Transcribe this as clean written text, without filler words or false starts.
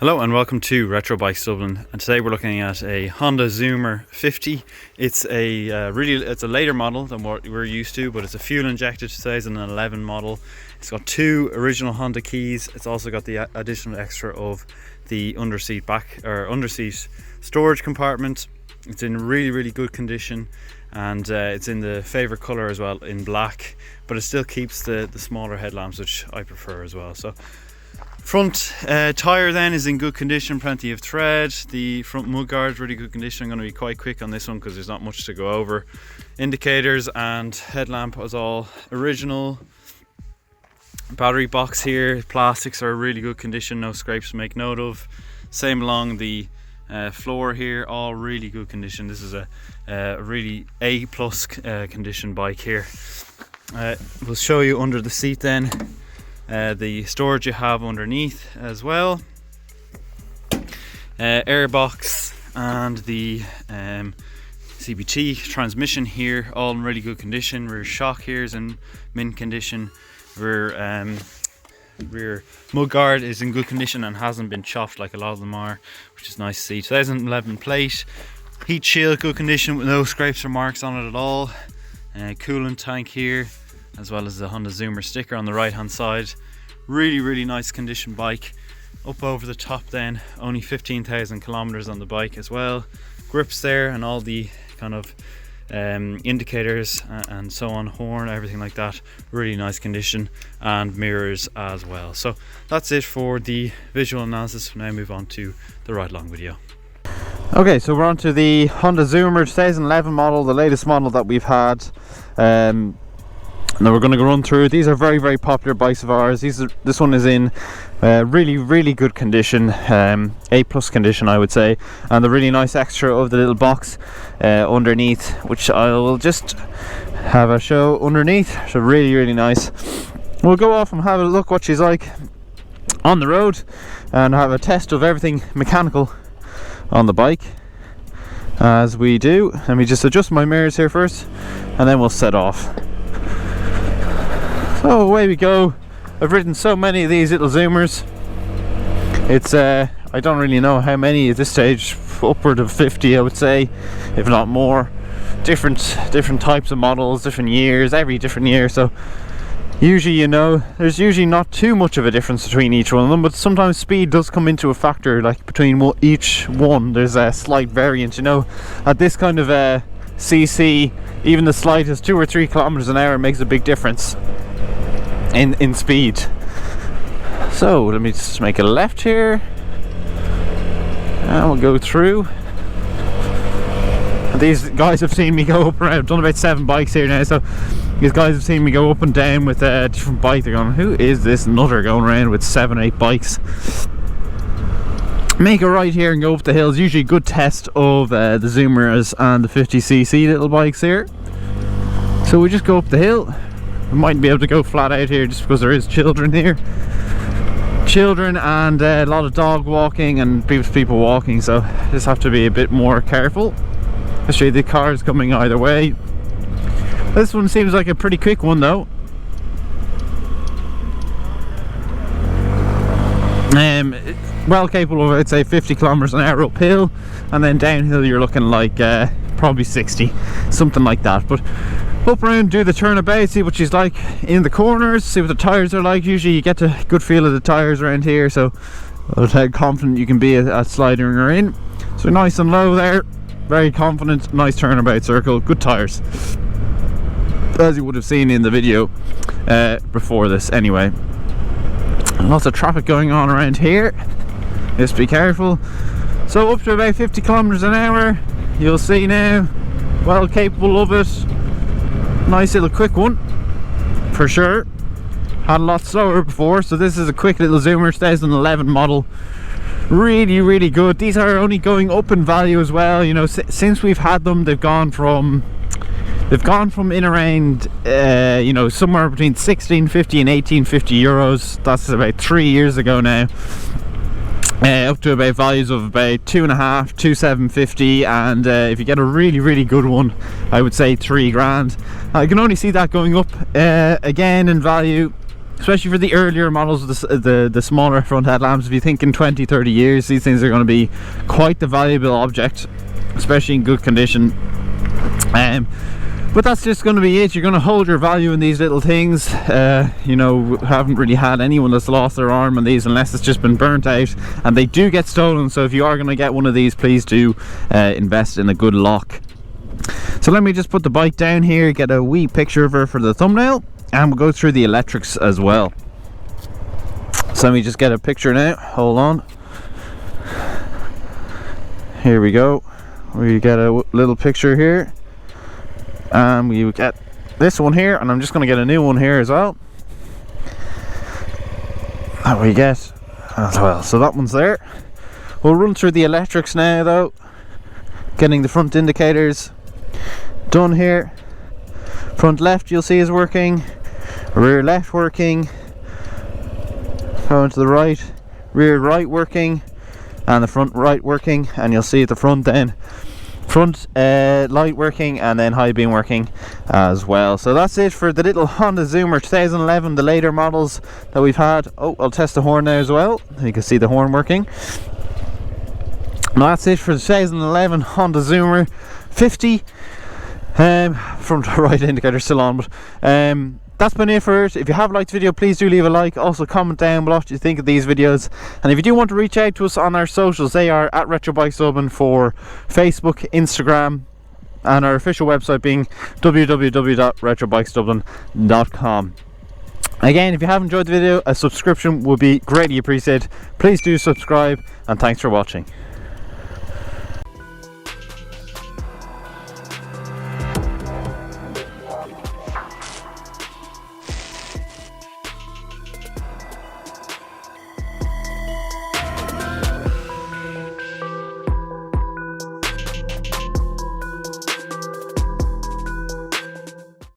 Hello and welcome to Retro Bikes Dublin, and today we're looking at a Honda Zoomer 50. It's a later model than what we're used to, but it's a fuel injected 2011 model. It's got two original Honda keys. It's also got the additional extra of the underseat storage compartment. It's in really good condition, and it's in the favorite color as well, in black, but it still keeps the smaller headlamps, which I prefer as well. So front tyre then is in good condition, plenty of tread. The front mudguard is really good condition. I'm going to be quite quick on this one because there's not much to go over. Indicators and headlamp is all original. Battery box here, plastics are really good condition, no scrapes to make note of. Same along the floor here, all really good condition. This is a really A+ condition bike here. We'll show you under the seat then. The storage you have underneath as well, airbox and the CBT transmission here, all in really good condition. Rear shock here is in mint condition. Rear mudguard is in good condition and hasn't been chopped like a lot of them are, which is nice to see. 2011 plate, heat shield good condition with no scrapes or marks on it at all. Coolant tank here, as well as the Honda Zoomer sticker on the right hand side. Really nice condition bike. Up over the top then, only 15,000 kilometers on the bike as well. Grips there and all the kind of indicators and so on, horn, everything like that, really nice condition, and mirrors as well. So that's it for the visual analysis. We'll now move on to the ride along video. Okay, so we're on to the Honda Zoomer 2011 model, the latest model that we've had. Now we're going to run through. These are very popular bikes of ours. This one is in really good condition, A+ condition I would say, and the really nice extra of the little box underneath, which I will just have a show underneath. So really nice. We'll go off and have a look what she's like on the road and have a test of everything mechanical on the bike, as we do. Let me just adjust my mirrors here first and then we'll set off. So away we go. I've ridden so many of these little Zoomers. It's I don't really know how many at this stage, upward of 50 I would say, if not more. Different types of models, different years, every different year. So usually, you know, there's usually not too much of a difference between each one of them, but sometimes speed does come into a factor. Like between each one there's a slight variance, you know. At this kind of CC, even the slightest 2 or 3 kilometers an hour makes a big difference in speed. So let me just make a left here and we'll go through. These guys have seen me go up around. I've done about 7 bikes here now, so these guys have seen me go up and down with different bikes. They're going, who is this nutter going around with 7-8 bikes? Make a right here and go up the hills. Usually a good test of the Zoomers and the 50cc little bikes here. So we just go up the hill. We mightn't be able to go flat out here just because there is children here. Children and a lot of dog walking and people walking, so just have to be a bit more careful. Especially the cars coming either way. This one seems like a pretty quick one though. Well capable of, I'd say, 50 kilometers an hour uphill, and then downhill you're looking like probably 60, something like that. But up around, do the turnabout, see what she's like in the corners, see what the tyres are like. Usually you get a good feel of the tyres around here, so how confident you can be at sliding her in. So nice and low there, very confident, nice turnabout circle, good tyres, as you would have seen in the video before this anyway. Lots of traffic going on around here, just be careful. So up to about 50 kilometers an hour, you'll see now, well capable of it. Nice little quick one for sure. Had a lot slower before, so this is a quick little Zoomer 2011 model. Really good. These are only going up in value as well, you know. Since we've had them, they've gone from in around you know, somewhere between 1650 and 1850 euros. That's about 3 years ago now. Up to about values of about 2.5, 2,750, and if you get a really good one, I would say 3 grand. I can only see that going up again in value especially for the earlier models with the smaller front headlamps. If you think in 20-30 years, these things are going to be quite the valuable object, especially in good condition. But that's just going to be it. You're going to hold your value in these little things. You know, haven't really had anyone that's lost their arm on these unless it's just been burnt out, and they do get stolen. So if you are going to get one of these, please do invest in a good lock. So let me just put the bike down here, get a wee picture of her for the thumbnail, and we'll go through the electrics as well. So let me just get a picture now. Hold on. Here we go. We get a little picture here. We get this one here, and I'm just going to get a new one here as well. That we get as well. So that one's there. We'll run through the electrics now though. Getting the front indicators done here. Front left you'll see is working. Rear left working. Going to the right. Rear right working. And the front right working. And you'll see at the front then. Front light working, and then high beam working as well. So that's it for the little Honda Zoomer 2011, the later models that we've had. Oh, I'll test the horn now as well. You can see the horn working. Now that's it for the 2011 Honda Zoomer 50. Front right indicator still on, but that's been it for it. If you have liked the video, please do leave a like. Also comment down below what you think of these videos, and if you do want to reach out to us on our socials, they are at Retro Bikes Dublin for Facebook, Instagram, and our official website being www.retrobikesdublin.com. Again, if you have enjoyed the video, a subscription would be greatly appreciated. Please do subscribe, and thanks for watching.